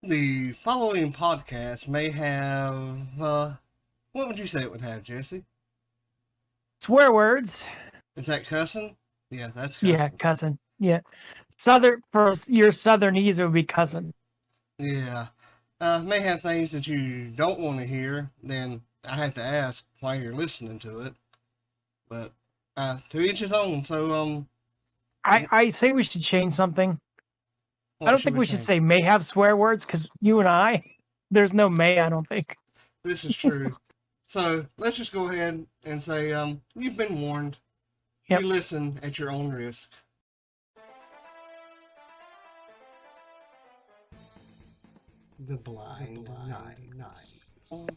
The following podcast may have, what would you say it would have, Jesse? Swear words. Is that cussing? Yeah, that's cussing. Yeah, cousin. Yeah. For your southernese, it would be cousin. Yeah. May have things that you don't want to hear, then I have to ask why you're listening to it. But, to each his own, so, I say we should change something. I don't think we should change? say may have swear words, because you and I, there's no may, I don't think. This is true. So, let's just go ahead and say, you've been warned. Yep. You listen at your own risk. The Blind Night.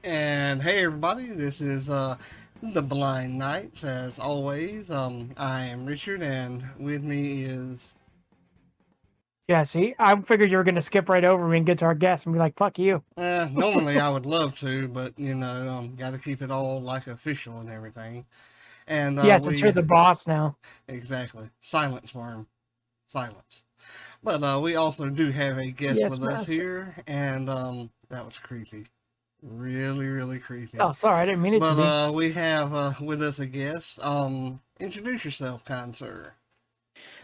And hey everybody, this is The Blind Knights. As always, I am Richard, and with me is... Yeah, see, I figured you were going to skip right over me and get to our guest and be like, fuck you. Normally I would love to, but, got to keep it all, official and everything. And since you're the boss now. Exactly. Silence, worm. Silence. But we also do have a guest with us here, and that was creepy. Really, really creepy. Oh, sorry, I didn't mean it to be. But we have with us a guest. Introduce yourself, kind sir.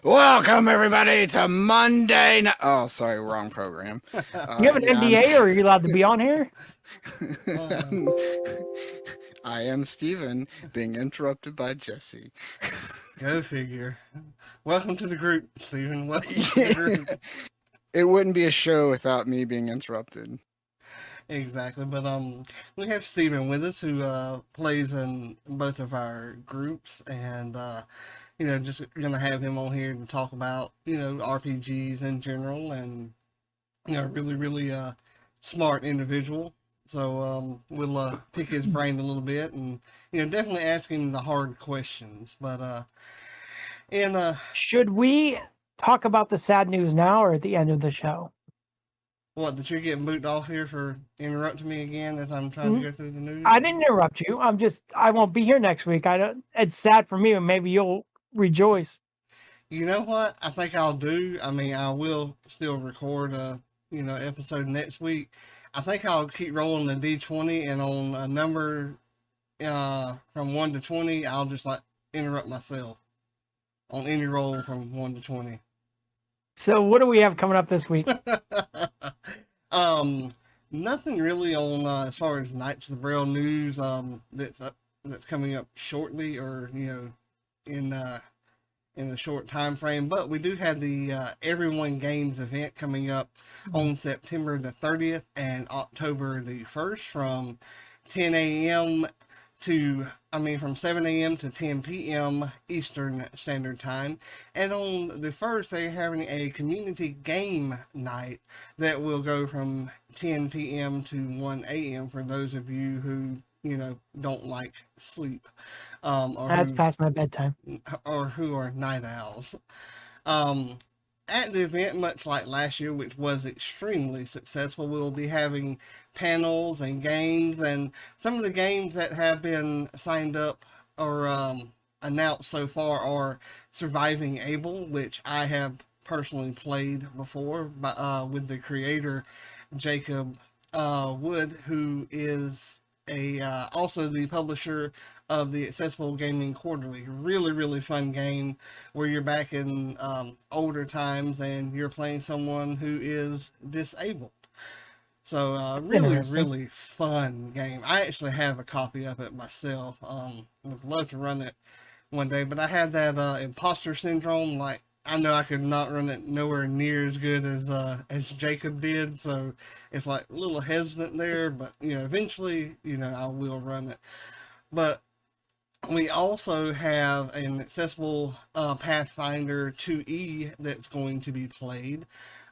Welcome, everybody, to Monday night. Oh, sorry, wrong program. You have an NDA, or are you allowed to be on here? I am Steven, being interrupted by Jesse. Go figure. Welcome to the group, Steven. Welcome to the group. It wouldn't be a show without me being interrupted. Exactly, but we have Steven with us, who plays in both of our groups, and just gonna have him on here to talk about RPGs in general, and really, really smart individual. So we'll pick his brain a little bit, and definitely ask him the hard questions. But should we talk about the sad news now or at the end of the show? What, that you're getting booted off here for interrupting me again as I'm trying to go through the news? I didn't interrupt you. I won't be here next week. It's sad for me, and maybe you'll rejoice. You know what? I think I'll do. I mean, I will still record a episode next week. I think I'll keep rolling the D20, and on a number from 1 to 20, I'll just interrupt myself on any roll from 1 to 20. So what do we have coming up this week? Nothing really on as far as Knights of the Braille news that's coming up shortly, or in a short time frame. But we do have the Everyone Games event coming up on September the 30th and October the 1st from 10 a.m. from 7 a.m. to 10 p.m. Eastern Standard Time. And on the 1st, they're having a community game night that will go from 10 p.m. to 1 a.m. for those of you who, don't like sleep. That's past my bedtime. Or who are night owls. At the event, much like last year, which was extremely successful, we'll be having panels and games, and some of the games that have been signed up or announced so far are Surviving Abel, which I have personally played before with the creator, Jacob Wood, who is also the publisher of the Accessible Gaming Quarterly. Really, really fun game where you're back in older times and you're playing someone who is disabled. So really, really fun game. I actually have a copy of it myself. Would love to run it one day, but I had that imposter syndrome. I know I could not run it nowhere near as good as Jacob did, so it's a little hesitant there, but eventually I will run it. But we also have an accessible Pathfinder 2E that's going to be played,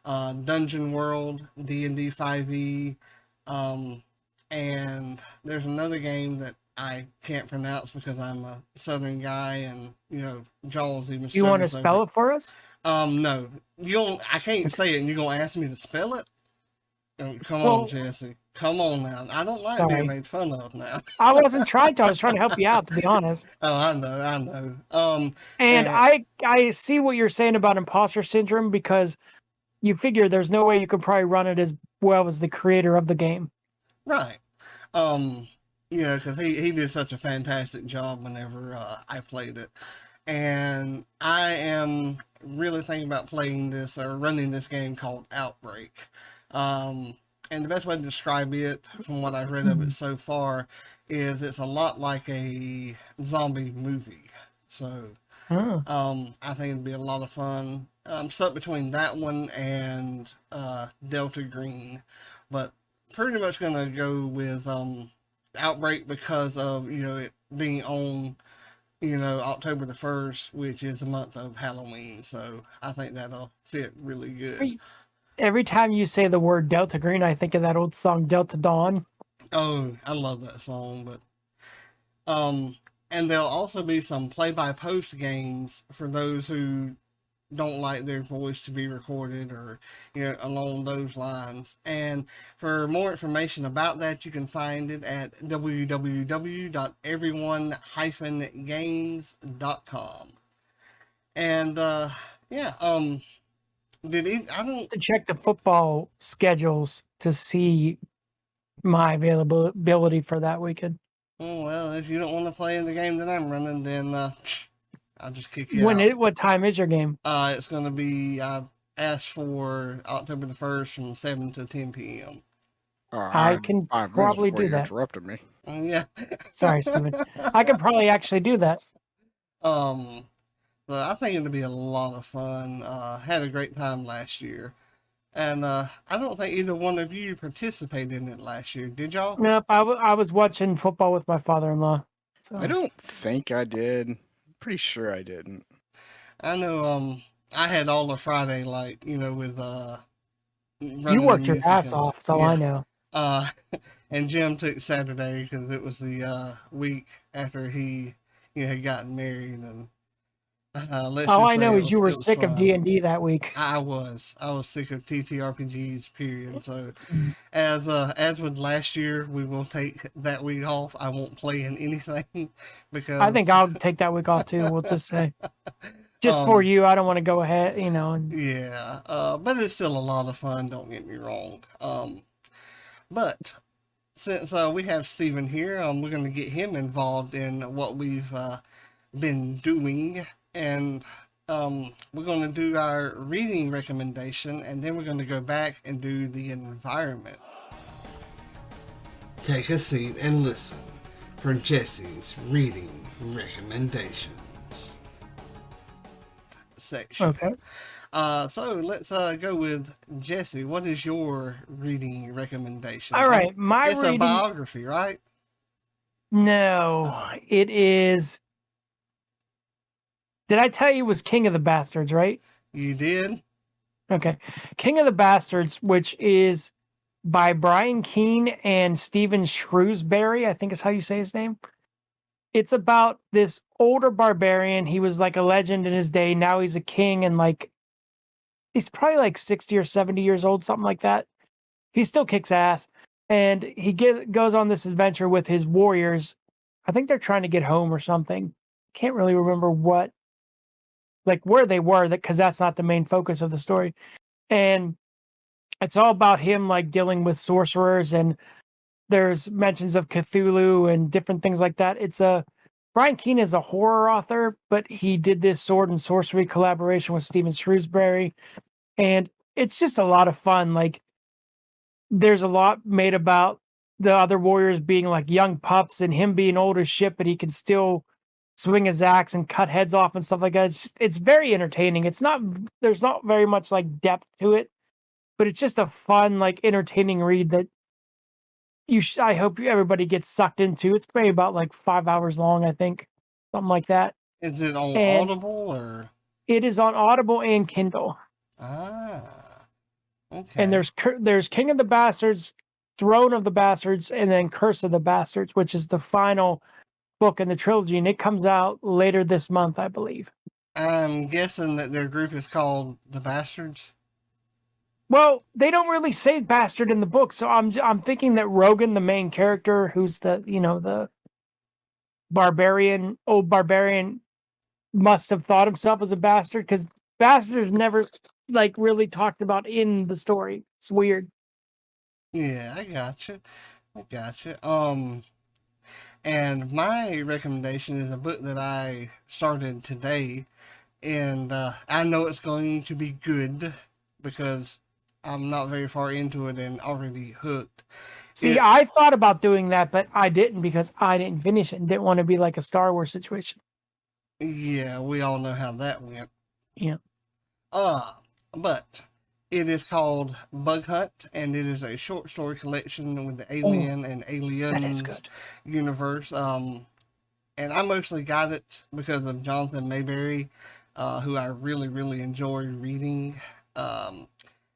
Dungeon World, D&D 5e, and there's another game that I can't pronounce because I'm a Southern guy, and Jaws even. You want to spell it for us? No, you don't. I can't say it, and you're gonna ask me to spell it. Come on, Jesse. Come on now. I don't like being made fun of now. I wasn't trying to. I was trying to help you out, to be honest. Oh, I know. And I see what you're saying about imposter syndrome, because you figure there's no way you could probably run it as well as the creator of the game. Right. Because he did such a fantastic job whenever I played it. And I am really thinking about playing this or running this game called Outbreak. And the best way to describe it, from what I've read of it so far, is it's a lot like a zombie movie. So, I think it'd be a lot of fun. I'm stuck between that one and Delta Green, but pretty much gonna go with Outbreak because of it being on October the 1st, which is the month of Halloween. So I think that'll fit really good. Every time you say the word Delta Green, I think of that old song Delta Dawn. Oh, I love that song, but and there'll also be some play-by-post games for those who don't like their voice to be recorded or along those lines. And for more information about that, you can find it at www.everyone-games.com. And I don't to check the football schedules to see my availability for that weekend. Oh, well, if you don't want to play in the game that I'm running, then I'll just kick you out. What time is your game? It's going to be, I've asked for October the 1st from 7 to 10 p.m. I can probably do that. Interrupted me. Yeah. Sorry, Steven. I can probably actually do that. So I think it'll be a lot of fun. Had a great time last year. And I don't think either one of you participated in it last year. Did y'all? Nope. I was watching football with my father-in-law. So. I don't think I did. I'm pretty sure I didn't. I know I had all of Friday, with you worked your ass off, so yeah. I know. And Jim took Saturday because it was the week after he had gotten married. And all I know is you were sick of D&D that week. I was sick of TTRPGs, period. So as with last year, we will take that week off. I won't play in anything because I think I'll take that week off too. We'll just say just for you. I don't want to go ahead, Yeah, but it's still a lot of fun. Don't get me wrong. But since we have Steven here, we're going to get him involved in what we've been doing. And we're going to do our reading recommendation, and then we're going to go back and do the environment. Take a seat and listen for Jesse's reading recommendations section. Okay. So let's go with Jesse. What is your reading recommendation? All right, it's a biography, right? No, it is. Did I tell you it was King of the Bastards, right? You did? Okay. King of the Bastards, which is by Brian Keene and Stephen Shrewsbury, I think is how you say his name. It's about this older barbarian. He was like a legend in his day. Now he's a king and he's probably 60 or 70 years old, something like that. He still kicks ass. And he goes on this adventure with his warriors. I think they're trying to get home or something. Can't really remember where they were, because that's not the main focus of the story. And it's all about him dealing with sorcerers, and there's mentions of Cthulhu and different things like that. Brian Keene is a horror author, but he did this sword and sorcery collaboration with Stephen Shrewsbury, and it's just a lot of fun. There's a lot made about the other warriors being young pups and him being old as shit, but he can still swing his axe and cut heads off and stuff like that. It's very entertaining. There's not very much depth to it, but it's just a fun, entertaining read that I hope everybody gets sucked into. It's maybe about 5 hours long, I think, something like that. Is it on Audible or? It is on Audible and Kindle. Ah, okay. And there's King of the Bastards, Throne of the Bastards, and then Curse of the Bastards, which is the final book in the trilogy, and it comes out later this month, I believe. I'm guessing that their group is called the Bastards. Well, they don't really say bastard in the book, so I'm thinking that Rogan, the main character, who's the the old barbarian, must have thought himself as a bastard, because Bastards never like really talked about in the story. It's weird. Yeah, I gotcha. I gotcha. And my recommendation is a book that I started today, and I know it's going to be good because I'm not very far into it and already hooked. See, It, I thought about doing that, but I didn't because I didn't finish it and didn't want to be like a Star Wars situation. yeah, we all know how that went. Yeah. But it is called Bug Hunt, and it is a short story collection with the Oh, Alien and that is Aliens good. universe. And I mostly got it because of Jonathan Mayberry, who I really, really enjoy reading,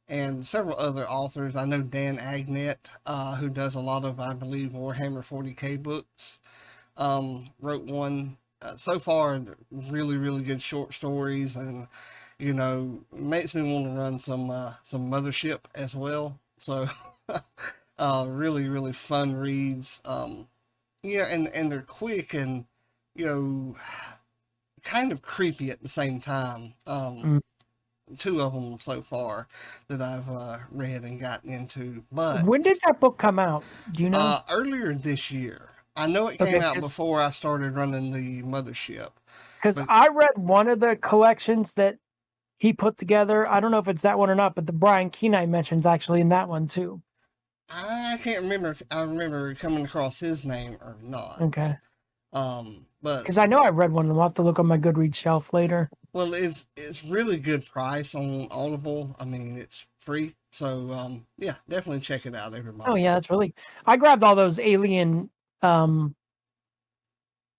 and several other authors. I know Dan Agnet, who does a lot of, I believe, Warhammer 40K books, wrote one. So far, really, really good short stories, and makes me want to run some Mothership as well. So, really, really fun reads. Yeah, and they're quick and you know kind of creepy at the same time. Mm. Two of them so far that I've read and gotten into, but When did that book come out? Do you know? earlier this year. I know it came Okay, out before I started running the Mothership, because but I read one of the collections that he put together. I don't know if it's that one or not, but the Brian Keene I mentioned is actually in that one too. I can't remember if I remember coming across his name or not. Okay. But Because I know I read one. I'll have to look on my Goodreads shelf later. well, it's really good price on Audible. I mean, it's free, so yeah, definitely check it out, everybody. Oh yeah, that's really. I grabbed all those alien,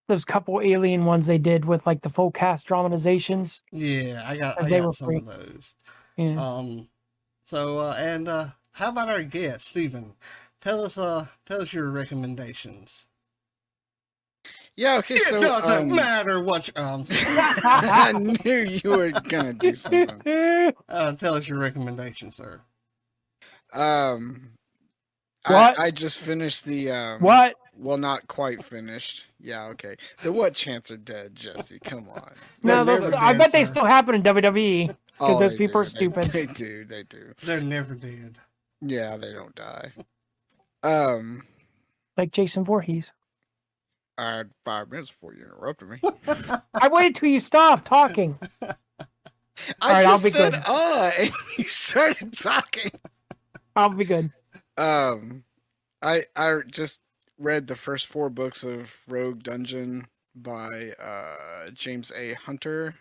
those couple alien ones they did with like the full cast dramatizations Yeah, I as they were got some free. of those. Yeah. So and how about our guest, Stephen? Tell us your recommendations. Yeah, okay, It so doesn't matter what. I knew you were gonna do something. Tell us your recommendation, sir. Um, What? I just finished the What? Well, not quite finished. Yeah, okay. The what chants are dead, Jesse. Come on. No, They're those. never I dead, bet they sir. still happen in WWE because Oh, those they people do. are stupid. They do. They do. They're never dead. Yeah, they don't die. Like Jason Voorhees. I had 5 minutes before you interrupted me. I waited till you stopped talking. I right, I'll just be said, good. and you started talking. I'll be good. I just read the first 4 books of Rogue Dungeon by James A. Hunter,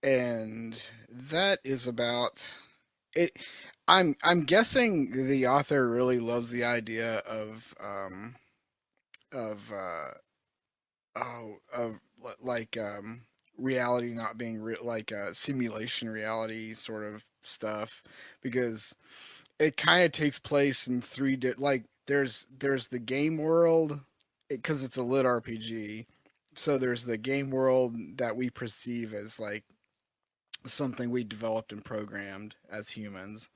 and that is about it. I'm guessing the author really loves the idea of reality not being like simulation reality sort of stuff, because it kind of takes place in 3 like there's the game world, because it's a lit RPG. So there's the game world that we perceive as like something we developed and programmed as humans.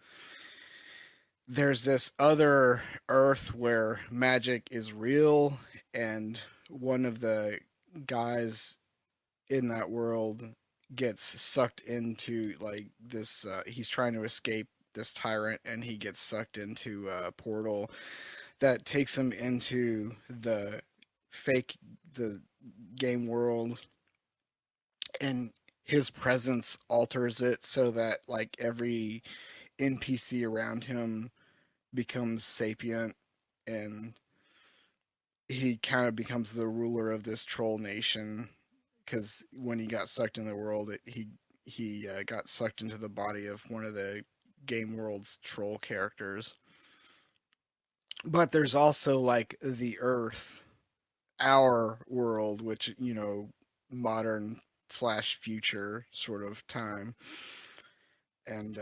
There's this other Earth where magic is real, and one of the guys in that world gets sucked into like this. He's trying to escape this tyrant, and he gets sucked into a portal that takes him into the game world, and his presence alters it so that like every NPC around him becomes sapient, and he kind of becomes the ruler of this troll nation, because when he got sucked in the world, he got sucked into the body of one of the game world's troll characters. But there's also like the Earth, our world, which modern slash future sort of time, and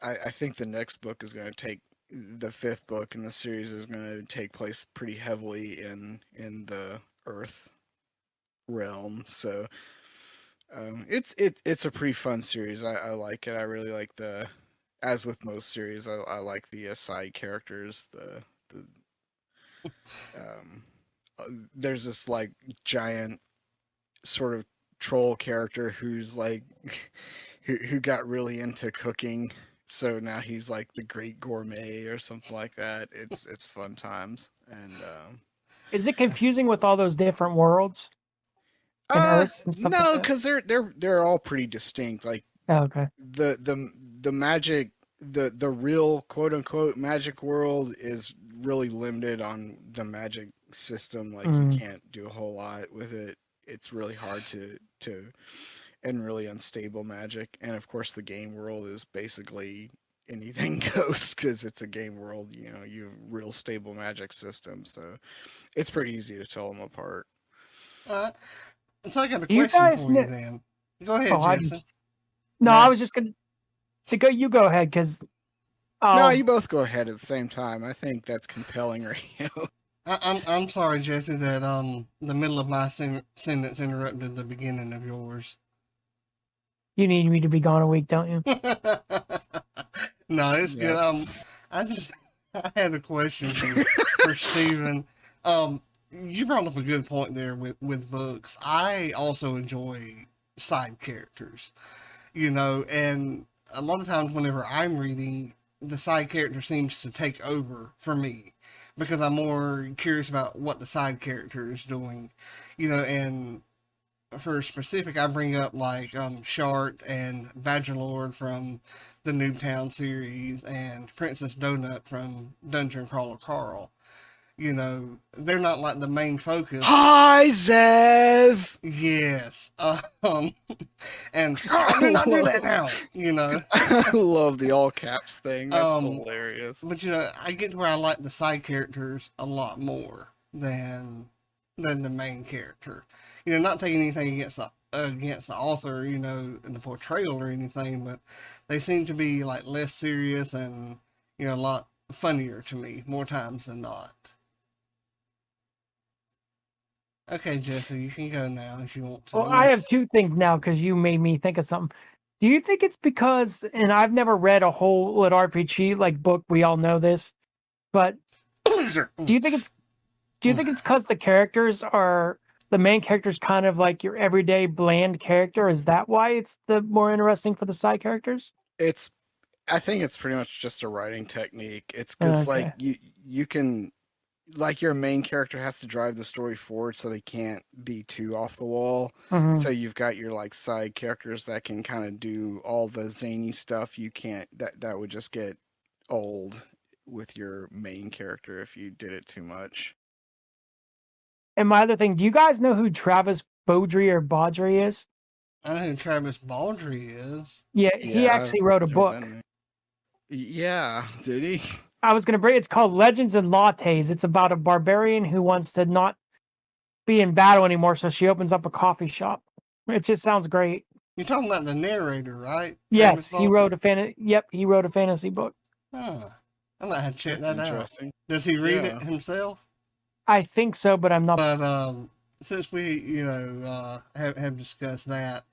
I think the next book is going to take the 5th book in the series is going to take place pretty heavily in the Earth realm. So it's a pretty fun series. I like it. I really like as with most series, I like the side characters. There's this like giant sort of troll character who's like who got really into cooking, so now he's like the great gourmet or something like that. It's fun times. And Is it confusing with all those different worlds and Earths and stuff like no, that? because they're all pretty distinct. Like Oh, okay. the magic, the real quote unquote magic world is really limited on the magic system. Like you can't do a whole lot with it. It's really hard to and really unstable magic. And of course the game world is basically anything goes because it's a game world. You know, you have real stable magic systems, so it's pretty easy to tell them apart. So I got a Do you question guys for you kn- then. Go ahead, Oh, I Jason. just, no, Yeah. I was just gonna to go. You go ahead, because No, you both go ahead at the same time. I think that's compelling radio. I'm sorry, Jesse, that the middle of my sentence interrupted the beginning of yours. you need me to be gone a week, don't you? No, it's good. Yes. I had a question for Steven. You brought up a good point there with books. I also enjoy side characters, you know, and a lot of times whenever I'm reading, the side character seems to take over for me because I'm more curious about what the side character is doing, you know, and for specific, I bring up like Shart and Badgerlord from the Newtown series and Princess Donut from Dungeon Crawler Carl. You know, they're not like the main focus. Hi, Zev. Yes. And I do not do that now. You know. I love the all caps thing. That's hilarious. But you know, I get to where I like the side characters a lot more than the main character. You know, not taking anything against the author, you know, in the portrayal or anything, but they seem to be like less serious and, you know, a lot funnier to me more times than not. Okay, Jesse, you can go now if you want to. Well, I have two things now because you made me think of something. Do you think it's because, and I've never read a whole lit RPG like book, we all know this, but do you think it's because the characters are the main characters kind of like your everyday bland character? Is that why it's the more interesting for the side characters? I think it's pretty much just a writing technique. It's because Okay. like you can, like, your main character has to drive the story forward, so they can't be too off the wall. Mhm. So you've got your like side characters that can kind of do all the zany stuff. You can't, that would just get old with your main character if you did it too much. And my other thing, do you guys know who Travis Beaudry or Baudry is? I know who Travis Baldry is. Yeah, he actually wrote a book. Yeah, did he? I was going to bring it's called Legends and Lattes. It's about a barbarian who wants to not be in battle anymore, so she opens up a coffee shop. It just sounds great. You're talking about the narrator, right? Yes, Travis he wrote he wrote a fantasy book. Huh. I might have to check That's that out. interesting. Does he read Yeah. it himself? I think so, but I'm not. But since we, you know, have discussed that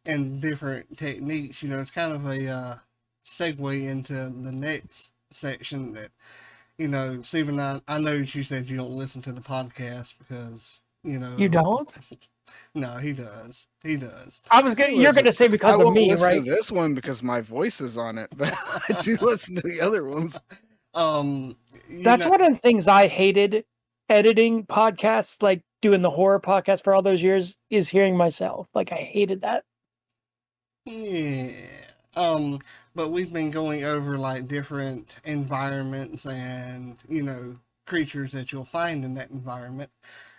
and different techniques, you know, it's kind of a segue into the next section that, you know, Stephen, I know you said you don't listen to the podcast because, you know. You don't? No, he does. He does. You're gonna say because I of won't me, listen right? to this one because my voice is on it, but I do listen to the other ones. That's one of the things I hated editing podcasts, like doing the horror podcast for all those years, is hearing myself. Like I hated that. Yeah. But we've been going over like different environments and, you know, creatures that you'll find in that environment.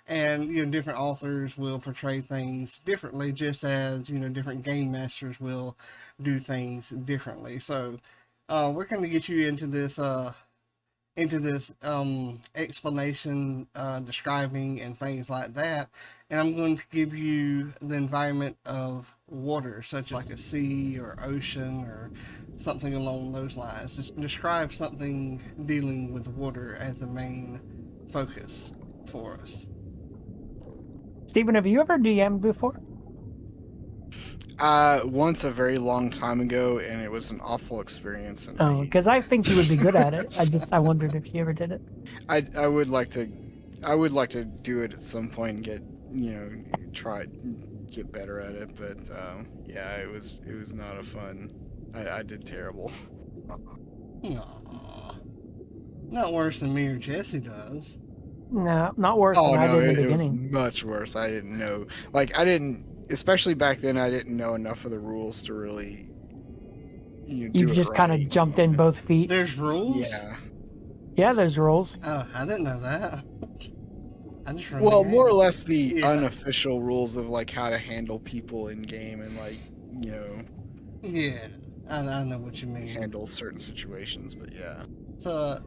And, you know, different authors will portray things differently, just as, you know, different game masters will do things differently. So, we're going to get you into this explanation, describing and things like that. And I'm going to give you the environment of water, such like a sea or ocean or something along those lines. Just describe something dealing with water as the main focus for us. Stephen, have you ever DM'd before? Once a very long time ago, and it was an awful experience. And Oh, because I think you would be good at it. I wondered if you ever did it. I would like to do it at some point and get, you know, try it, get better at it. But yeah, it was not a fun. I did terrible. Aw. Not worse than me or Jesse does. No, not worse Oh than I no, did in the it was beginning. much worse. I didn't know. Like I didn't, especially back then. I didn't know enough of the rules to really, do You've it just kind right of in the jumped in moment. both feet. There's rules? Yeah. Yeah, there's rules. Oh, I didn't know that. I just run Well, the more or game. less the Yeah. unofficial rules of like how to handle people in game and like Yeah, I know what you mean. handle certain situations. But yeah. So,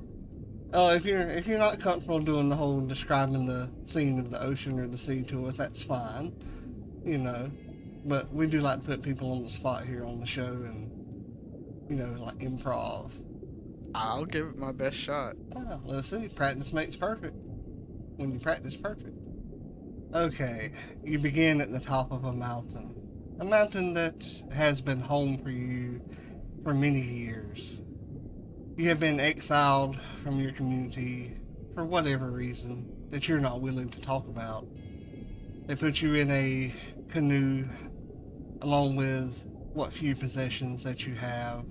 if you're not comfortable doing the whole describing the scene of the ocean or the sea to us, that's fine. But we do like to put people on the spot here on the show, and like improv. I'll give it my best shot. Let's see. Practice makes perfect. When you practice, perfect. Okay, you begin at the top of a mountain that has been home for you for many years. You have been exiled from your community for whatever reason that you're not willing to talk about. They put you in a canoe along with what few possessions that you have,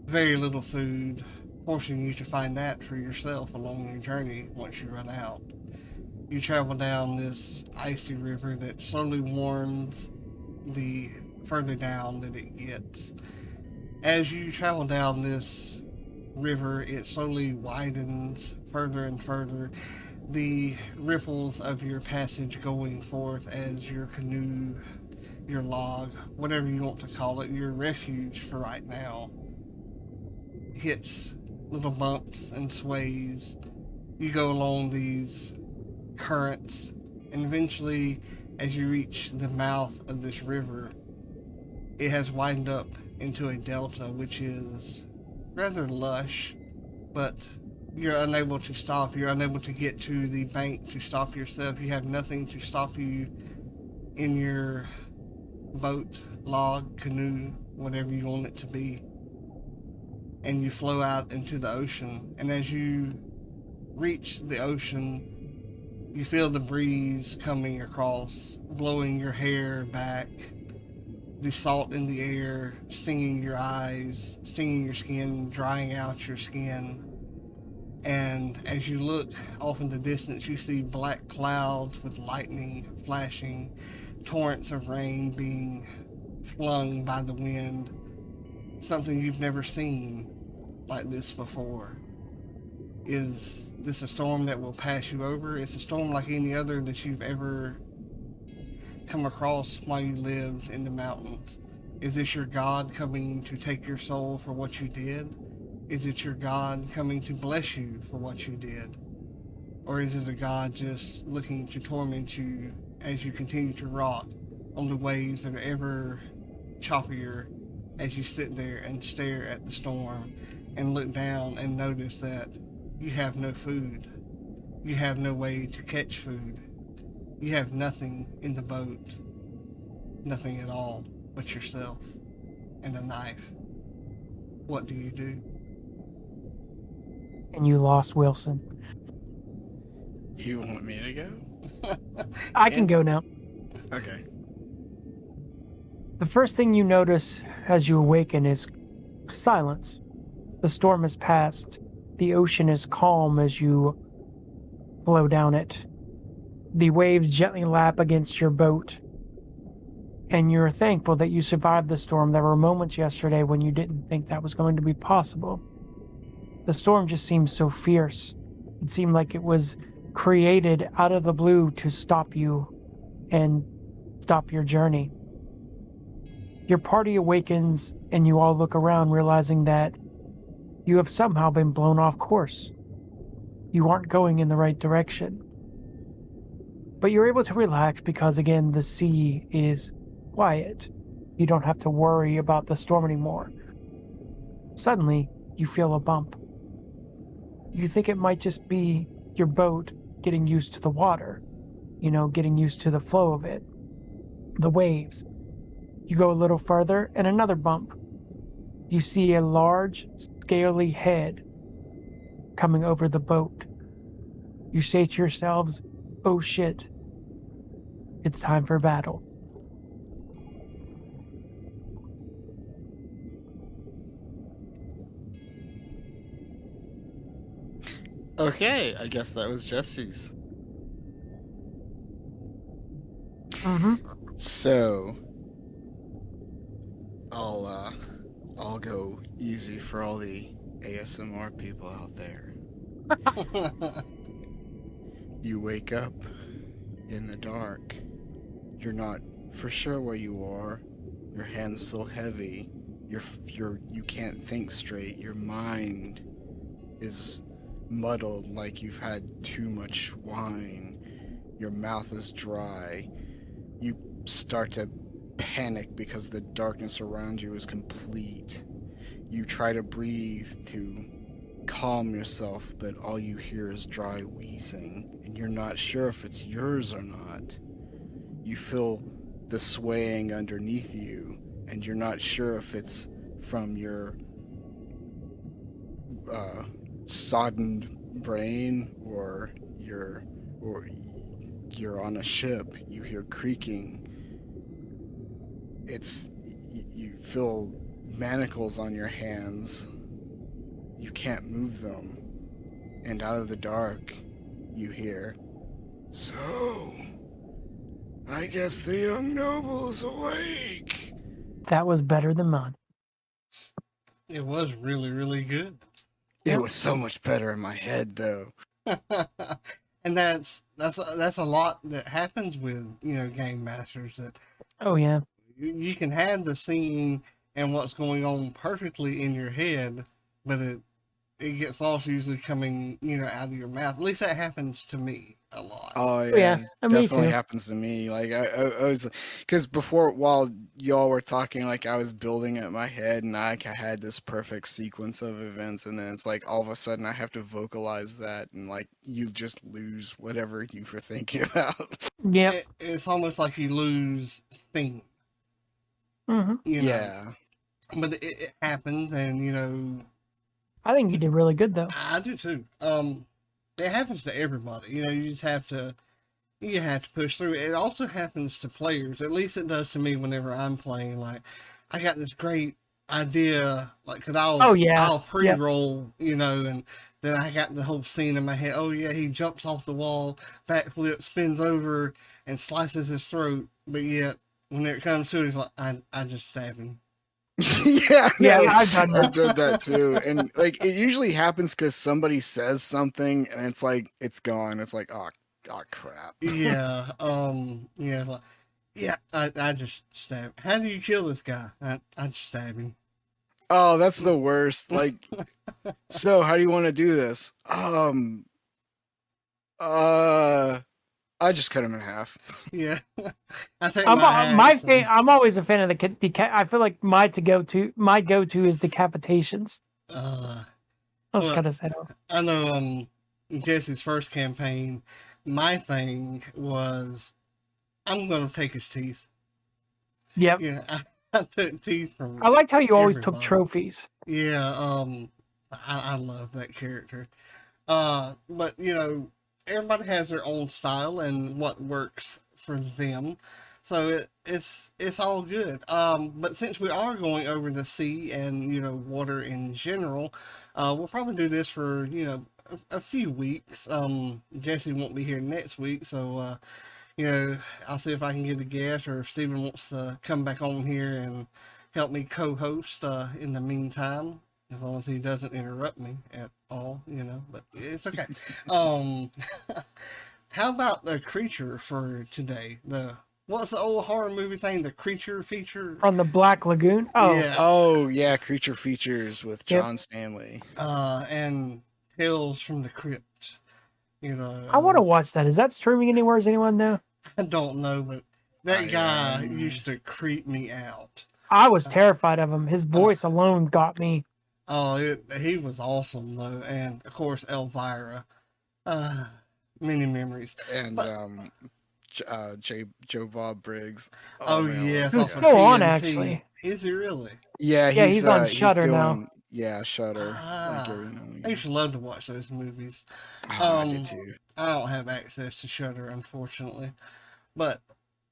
very little food, forcing you to find that for yourself along your journey once you run out. You travel down this icy river that slowly warms the further down that it gets. As you travel down this river, it slowly widens further and further. The ripples of your passage going forth as your canoe, your log, whatever you want to call it, your refuge for right now, hits little bumps and sways. You go along these currents, and eventually, as you reach the mouth of this river, it has widened up into a delta, which is rather lush, but you're unable to stop. You're unable to get to the bank to stop yourself. You have nothing to stop you in your boat, log, canoe, whatever you want it to be. And you flow out into the ocean. And as you reach the ocean, you feel the breeze coming across, blowing your hair back, the salt in the air, stinging your eyes, stinging your skin, drying out your skin. And as you look off in the distance, you see black clouds with lightning flashing, torrents of rain being flung by the wind. Something you've never seen like this before. Is this a storm that will pass you over? It's a storm like any other that you've ever come across while you lived in the mountains. Is this your God coming to take your soul for what you did? Is it your God coming to bless you for what you did? Or is it a God just looking to torment you as you continue to rock on the waves that are ever choppier as you sit there and stare at the storm and look down and notice that you have no food. You have no way to catch food. You have nothing in the boat. Nothing at all but yourself and a knife. What do you do? And you lost Wilson. You want me to go? I can go now. Okay. The first thing you notice as you awaken is silence. The storm has passed. The ocean is calm as you flow down it. The waves gently lap against your boat. And you're thankful that you survived the storm. There were moments yesterday when you didn't think that was going to be possible. The storm just seemed so fierce. It seemed like it was created out of the blue to stop you and stop your journey. Your party awakens and you all look around, realizing that you have somehow been blown off course. You aren't going in the right direction. But you're able to relax because, again, the sea is quiet. You don't have to worry about the storm anymore. Suddenly, you feel a bump. You think it might just be your boat getting used to the water, getting used to the flow of it, the waves. You go a little further and another bump. You see a large, scaly head coming over the boat. You say to yourselves, "Oh shit, it's time for battle." Okay, I guess that was Jesse's. Mm-hmm. So, I'll go easy for all the ASMR people out there. You wake up in the dark. You're not for sure where you are. Your hands feel heavy. You can't think straight. Your mind is muddled like you've had too much wine. Your mouth is dry. You start to panic because the darkness around you is complete. You try to breathe to calm yourself, but all you hear is dry wheezing, and you're not sure if it's yours or not. You feel the swaying underneath you, and you're not sure if it's from your sodden brain or you're on a ship. You hear creaking. You feel manacles on your hands. You can't move them. And out of the dark, you hear, "So, I guess the young noble's awake." That was better than mine. It was really, really good. It Yep. was so much better in my head, though. And that's a lot that happens with game masters, that Oh yeah. you can have the scene and what's going on perfectly in your head, but it gets lost usually coming out of your mouth. At least that happens to me a lot. Oh Yeah, yeah, and me definitely too. happens to me. Like I was, because before, while y'all were talking, like I was building it in my head, and I had this perfect sequence of events, and then it's like all of a sudden I have to vocalize that, and like you just lose whatever you were thinking about. Yep. It's almost like you lose steam, Mm-hmm. Yeah. But it happens, and I think you did really good though. I do too. It happens to everybody. You just have to push through. It also happens to players. At least it does to me whenever I'm playing. Like, I got this great idea, like, cause Oh yeah. I'll pre-roll, and then I got the whole scene in my head. Oh yeah, he jumps off the wall, backflip, spins over, and slices his throat. But yet, when it comes to it, it's like I just stab him. Yeah, Yeah, no, I've done that. I've done that too, and like it usually happens because somebody says something, and it's like it's gone. It's like, oh crap. Yeah. Yeah. It's like, yeah. I just stab. How do you kill this guy? I just stab him. Oh, that's the worst. Like, so how do you want to do this? I just cut him in half. Yeah. I take I'm my axe and- I'm always a fan of the I feel like my go-to is decapitations. I'll just well, cut his head off. I know Jesse's first campaign, my thing was I'm gonna take his teeth. Yep. Yeah, I took teeth from I liked how you always took everybody. trophies. Yeah, I love that character. But everybody has their own style and what works for them. So it's all good. But since we are going over the sea and water in general, we'll probably do this for a few weeks. Jesse won't be here next week, so I'll see if I can get a guest or if Steven wants to come back on here and help me co-host in the meantime, as long as he doesn't interrupt me at all, but it's okay. How about the creature for today? What's the old horror movie thing? The creature feature? From the Black Lagoon. Oh, Yeah. Oh yeah, Creature Features with Yep. John Stanley. And Tales from the Crypt. I want to watch that. Is that streaming anywhere? Does anyone know? I don't know, but that guy used to creep me out. I was terrified of him. His voice alone got me. Oh, he was awesome though, and of course Elvira. Many memories. And Joe Bob Briggs. Oh man, yes, Who's off of still on, TNT. actually. Is he really? Yeah, he's on Shudder now. Yeah, Shudder. I used to love to watch those movies. I did too. I don't have access to Shudder, unfortunately, but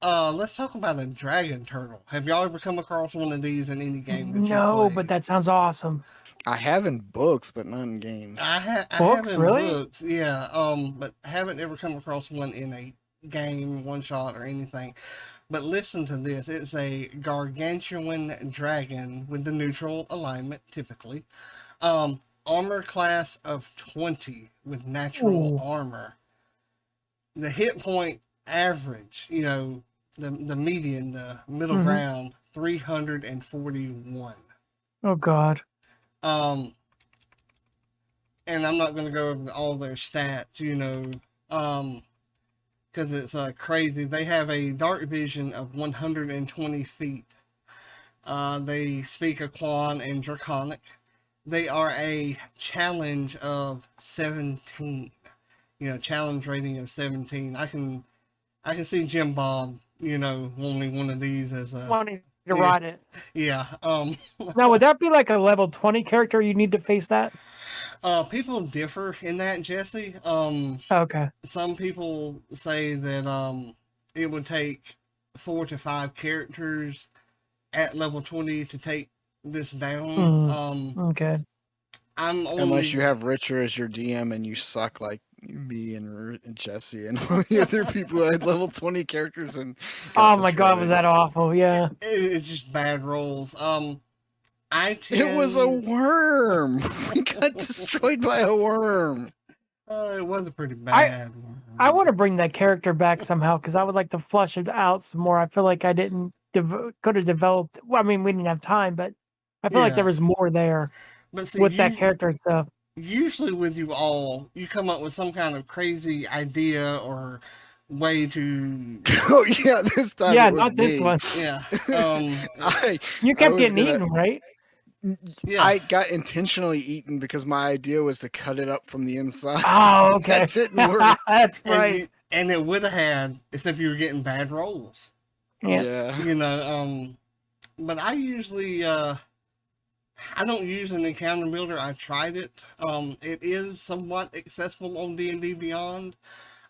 Let's talk about a dragon turtle. Have y'all ever come across one of these in any game that you No, play? but that sounds awesome. I have in books, but not in games. I have Books, in really? books, yeah. But haven't ever come across one in a game, one shot, or anything. But listen to this. It's a gargantuan dragon with the neutral alignment, typically. Armor class of 20 with natural Ooh. armor. The hit point average, the median, the middle Mhm. ground, 341. Oh God. And I'm not going to go over all their stats, because it's crazy. They have a dark vision of 120 feet. They speak Aquan and Draconic. They are a challenge of 17. Challenge rating of 17. I can see Jim Bob, wanting one of these as a Wanting to yeah. ride it. Yeah. Now, would that be like a level 20 character you need to face that? People differ in that, Jesse. Okay. Some people say that it would take 4 to 5 characters at level 20 to take this down. Okay. I'm only Unless you have Richard as your DM and you suck like me and Jesse and all the other people who had level 20 characters and got Oh my God, was destroyed. that awful? Yeah. It's just bad rolls. It was a worm. We got destroyed by a worm. It was a pretty bad one. I want to bring that character back somehow because I would like to flush it out some more. I feel like I didn't could have developed. Well, I mean, we didn't have time, but I feel like there Yeah. was more there But see, with that character and stuff. usually with you all, you come up with some kind of crazy idea or way to. Oh yeah, this time Yeah, it was not this me. one. Yeah. You kept was getting gonna- eaten, right? Yeah. I got intentionally eaten because my idea was to cut it up from the inside. Oh, okay. That didn't work. That's and, right. and it would have had, except you were getting bad rolls. Yeah. But I usually, I don't use an encounter builder. I tried it. It is somewhat accessible on D&D Beyond.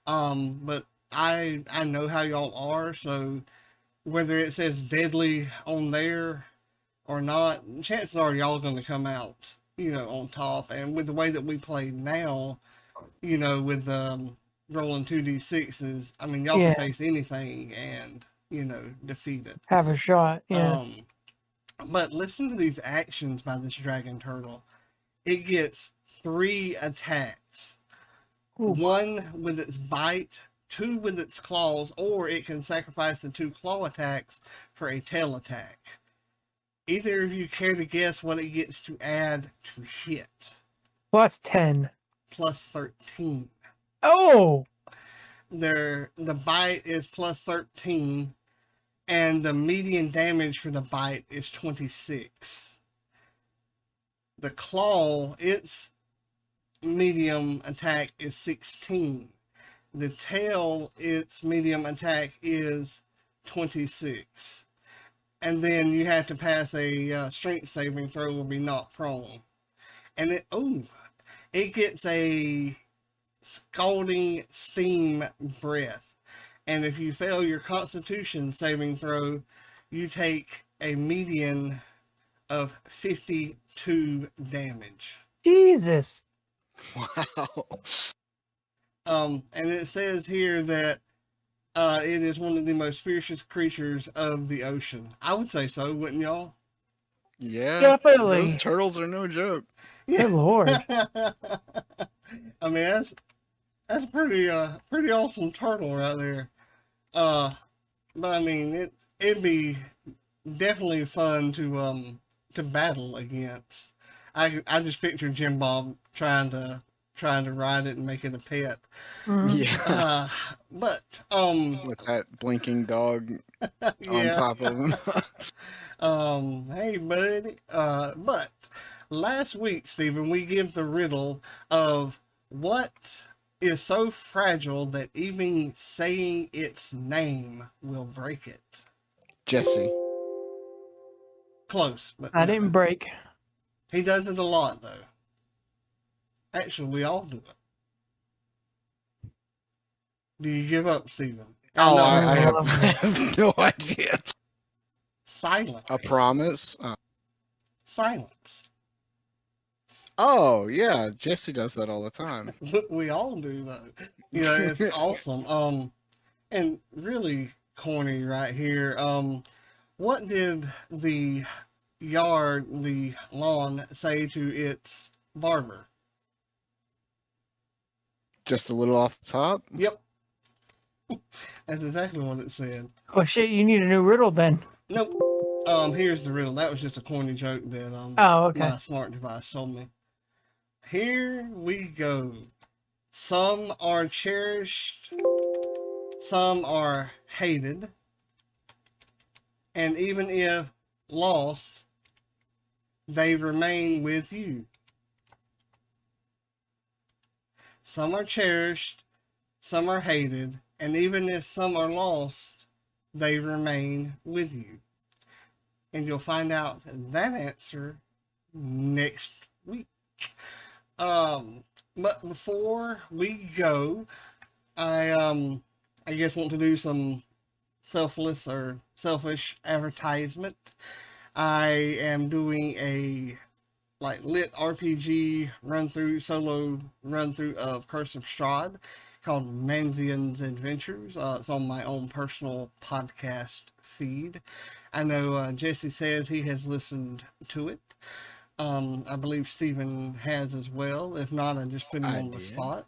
But I know how y'all are, so whether it says deadly on there or not, chances are y'all going to come out, on top. And with the way that we play now, with rolling 2d6s, I mean, y'all Yeah. can face anything and, defeat it. Have a shot. Yeah. But listen to these actions by this dragon turtle. It gets 3 attacks. Ooh. 1 with its bite, 2 with its claws, or it can sacrifice the 2 claw attacks for a tail attack. Either of you care to guess what it gets to add to hit? Plus 10. Plus 13. Oh. The bite is plus 13, and the median damage for the bite is 26. The claw, its medium attack is 16. The tail, its medium attack is 26. And then you have to pass a strength saving throw or be knocked prone. And it gets a scalding steam breath. And if you fail your constitution saving throw, you take a median of 52 damage. Jesus. Wow. And it says here that it is one of the most fiercest creatures of the ocean. I would say so, wouldn't y'all? Yeah. Definitely. Those turtles are no joke. Good Lord. I mean, that's a pretty awesome turtle right there. But I mean, it'd be definitely fun to battle against. I just picture Jim Bob trying to ride it and make it a pet. Mhm. But With that blinking dog on yeah. top of him. Hey buddy. But last week, Stephen, we give the riddle of what is so fragile that even saying its name will break it. Jesse. Close, but I no. didn't break. He does it a lot, though. Actually, we all do it. Do you give up, Stephen? Oh, know. I have, love I have no idea. Silence. A promise? Silence. Oh, yeah. Jesse does that all the time. We all do though. You know, it's awesome. And really corny right here. What did the lawn say to its barber? Just a little off the top? Yep. That's exactly what it said. Oh shit! You need a new riddle then. Nope. Here's the riddle. That was just a corny joke that Oh, okay. my smart device told me. Here we go. Some are cherished, some are hated, and even if lost, they remain with you. Some are cherished, some are hated, and even if some are lost, they remain with you. And you'll find out that answer next week. But before we go, I guess want to do some selfish advertisement. I am doing a lit RPG solo run through of Curse of Strahd called Manzian's Adventures. It's on my own personal podcast feed. I know Jesse says he has listened to it. I believe Stephen has as well. If not, I just put him on the spot.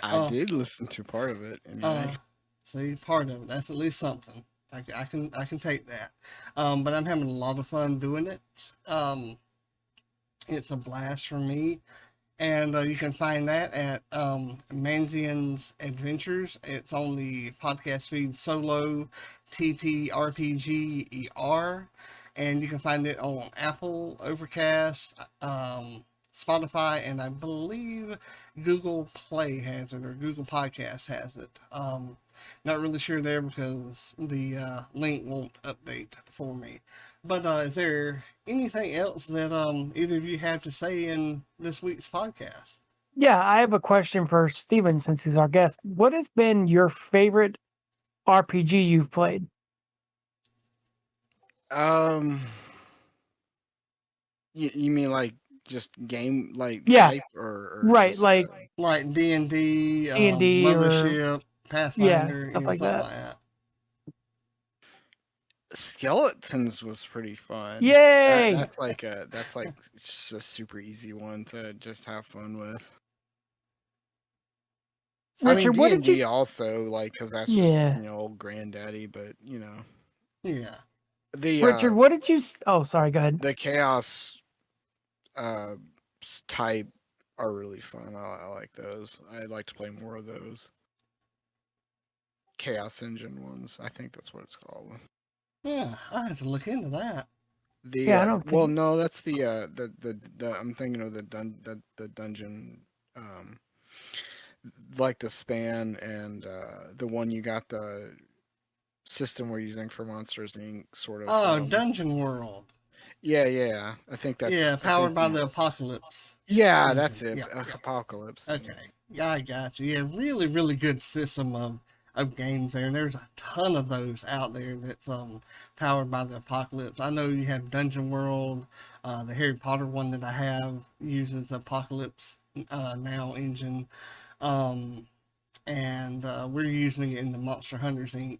I did listen to part of it. Anyway. See, part of it. That's at least something. I can take that. But I'm having a lot of fun doing it. It's a blast for me. And you can find that at Manzian's Adventures. It's on the podcast feed Solo TTRPG ER. And you can find it on Apple, Overcast, Spotify, and I believe Google Play has it, or Google Podcast has it. Not really sure there because the link won't update for me. But is there anything else that either of you have to say in this week's podcast? Yeah, I have a question for Steven since he's our guest. What has been your favorite RPG you've played? You mean like just game Yeah. type or Right, just, like D&D, D&D or Mothership, Pathfinder, stuff like something that. like that. Skeletons was pretty fun. Yay! That's just a super easy one to just have fun with. Richard, what did D&D you? also because that's just Yeah. old granddaddy, but Yeah. the Richard, what did you? Oh, sorry. Go ahead. the chaos type are really fun. I like those. I'd like to play more of those. Chaos Engine ones. I think that's what it's called. Yeah, I have to look into that. I don't think. Well, no, that's the I'm thinking of the dungeon, like the span and the one you got the system we're using for Monsters Inc. sort of. Oh, Dungeon World. Yeah. I think that's powered by the Apocalypse. Yeah, that's it. Yeah. Apocalypse. Okay, yeah, I got you. Yeah, really, really good system of games there. And there's a ton of those out there that's powered by the Apocalypse. I know you have Dungeon World. The Harry Potter one that I have uses Apocalypse Now engine. And we're using it in the Monster Hunters Inc.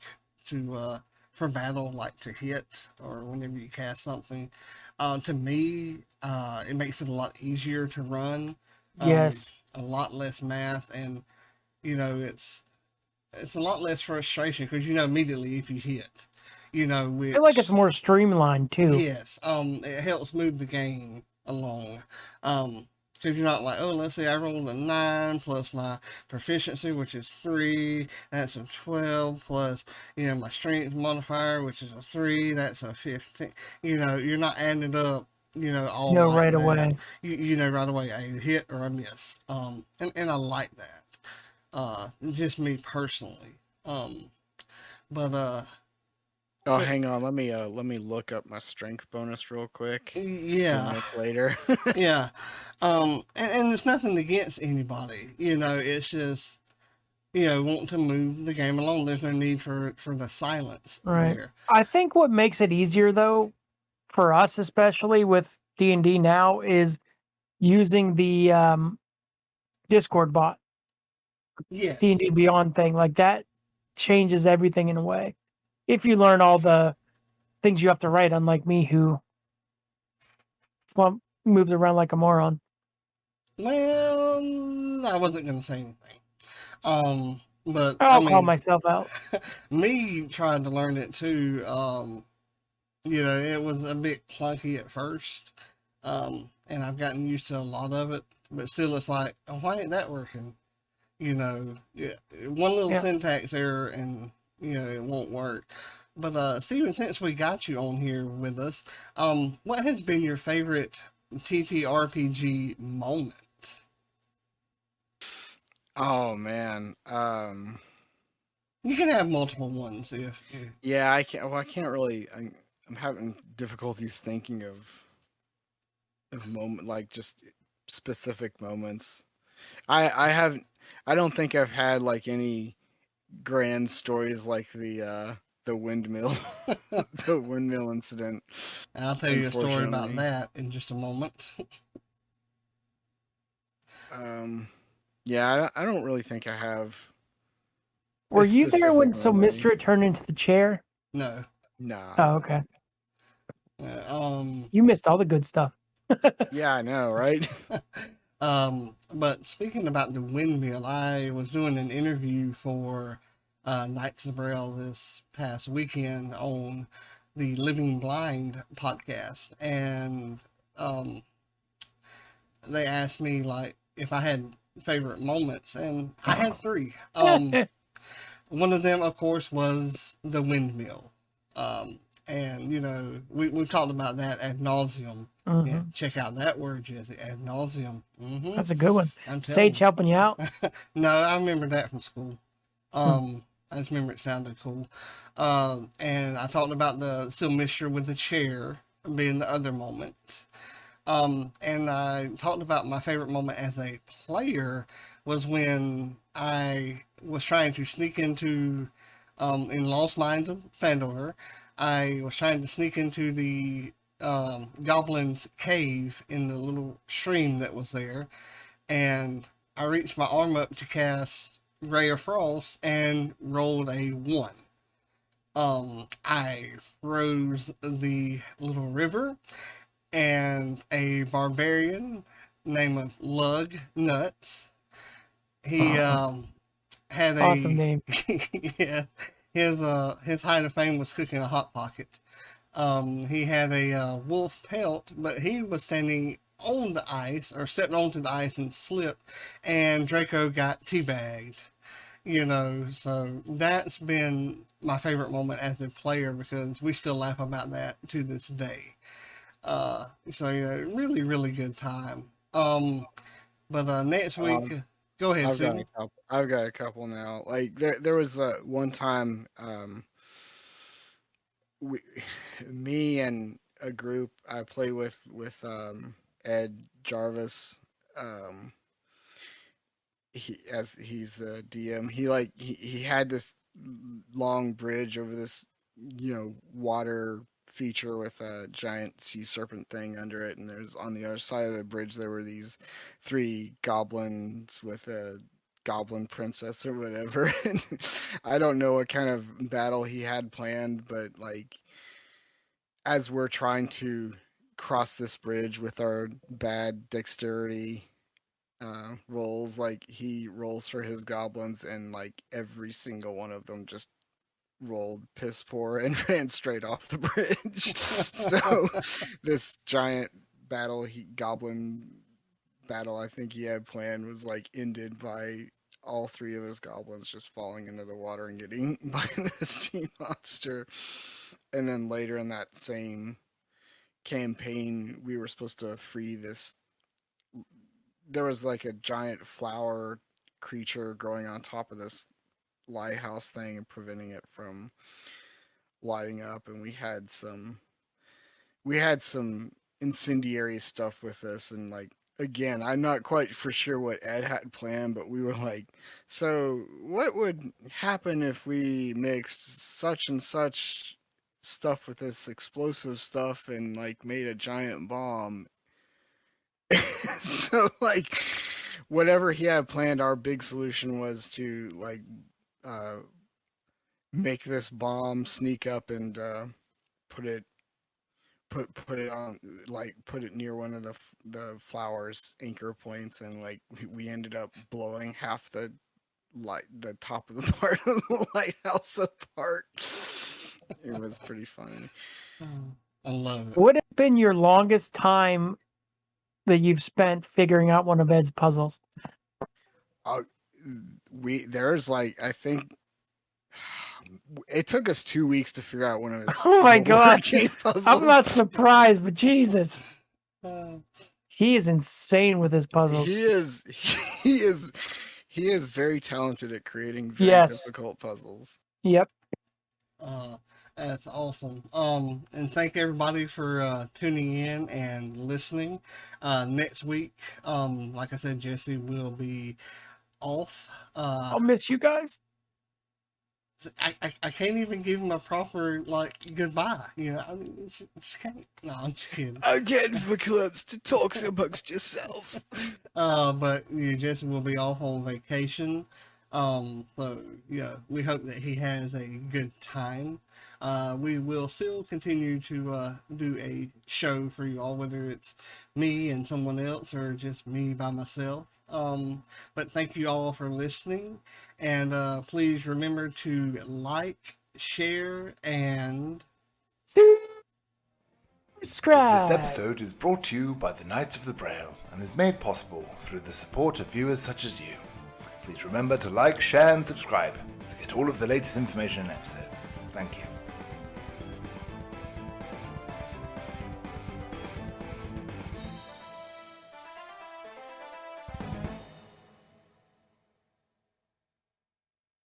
For battle, like to hit or whenever you cast something. To me, it makes it a lot easier to run. Yes. A lot less math, and it's a lot less frustration because immediately if you hit, I feel like it's more streamlined too. Yes, it helps move the game along. Because you're not like, oh, let's see, I rolled a 9 plus my proficiency, which is 3. That's a 12 plus, my strength modifier, which is a 3. That's a 15. You're not adding it up, all right that. away. You know right away, a hit or a miss. And I like that. Just me personally. But Oh, hang on. Let me look up my strength bonus real quick. Yeah. 2 minutes later. Yeah. And there's nothing against anybody. It's just want to move the game along. There's no need for the silence Right. there. I think what makes it easier though, for us especially with D&D now, is using the Discord bot, Yes. D&D Beyond thing. Like that changes everything in a way. If you learn all the things you have to write, unlike me who moves around like a moron. Well, I wasn't going to say anything. But I I'll call mean, myself out. me trying to learn it too, it was a bit clunky at first. And I've gotten used to a lot of it, but still it's like, oh, why ain't that working? Yeah, one little Yeah. syntax error and, it won't work. But, Steven, since we got you on here with us, what has been your favorite TTRPG moment? Oh man. You can have multiple ones if Yeah, I can't. Well, I can't really. I'm having difficulties thinking of moment like just specific moments. I haven't. I don't think I've had like any grand stories like the windmill the windmill incident. I'll tell you a story about Unfortunately. that in just a moment. Um. Yeah, I don't really think I have Were a you there when specific memory. Mr. turned into the chair? No. Nah. Oh, okay. Um, You missed all the good stuff. Yeah, I know, right? but speaking about the windmill, I was doing an interview for Knights of Braille this past weekend on the Living Blind podcast, and um, they asked me like if I had favorite moments, and I had three. One of them, of course, was the windmill. And, we've talked about that ad nauseum. Yeah, Mhm. check out that word, Jesse, ad nauseum. That's a good one. I'm telling Sage helping you out. you. No, I remember that from school. Hmm. I just remember it sounded cool. And I talked about the Still Mixture with the chair being the other moment. And I talked about my favorite moment as a player was when I was trying to sneak into, in Lost Mines of Fandover, I was trying to sneak into the Goblin's cave in the little stream that was there, and I reached my arm up to cast Ray of Frost and rolled a 1. I froze the little river, and a barbarian named Lug Nuts. He had Awesome a name. yeah, his height of fame was cooking a hot pocket. He had a wolf pelt, but he was standing on the ice or stepped onto the ice and slipped, and Draco got teabagged. So that's been my favorite moment as a player because we still laugh about that to this day. Really, really good time. But next week, um, go ahead, I've got Stephen. a couple. I've got a couple now. Like there was one time, we, me and a group I play with Ed Jarvis. Um, as he's the DM, he had this long bridge over this water feature with a giant sea serpent thing under it, and there's on the other side of the bridge there were these three goblins with a goblin princess or whatever. And I don't know what kind of battle he had planned, but like as we're trying to cross this bridge with our bad dexterity rolls, like he rolls for his goblins and like every single one of them just rolled piss poor and ran straight off the bridge. So this giant goblin battle I think he had planned was like ended by all three of his goblins just falling into the water and getting eaten by the sea monster. And then later in that same campaign, we were supposed to free this. There was like a giant flower creature growing on top of this lighthouse thing and preventing it from lighting up, and we had some incendiary stuff with us, and like again, I'm not quite for sure what Ed had planned, but we were like, so what would happen if we mixed such and such stuff with this explosive stuff and like made a giant bomb? So like whatever he had planned, our big solution was to like make this bomb, sneak up and put it on, like put it near one of the flowers anchor points, and like we ended up blowing half the top of the part of the lighthouse apart. It was pretty funny. I love it. What has been your longest time that you've spent figuring out one of Ed's puzzles? There's like, I think it took us 2 weeks to figure out one of his Oh my god! puzzles. I'm not surprised, but Jesus, Uh, he is insane with his puzzles. He is very talented at creating very difficult puzzles. Yep. That's awesome. And thank everybody for tuning in and listening. Next week, like I said, Jesse will be off. I'll miss you guys. I can't even give him a proper like goodbye. You know, I mean, just can't. No, I'm just kidding. I'm getting for clubs to talk amongst yourselves. But Jesse will be off on vacation. So yeah, we hope that he has a good time. We will still continue to do a show for you all, whether it's me and someone else or just me by myself. But thank you all for listening, and please remember to like, share, and subscribe. This episode is brought to you by the Knights of the Braille and is made possible through the support of viewers such as you. Please remember to like, share, and subscribe to get all of the latest information and episodes. Thank you.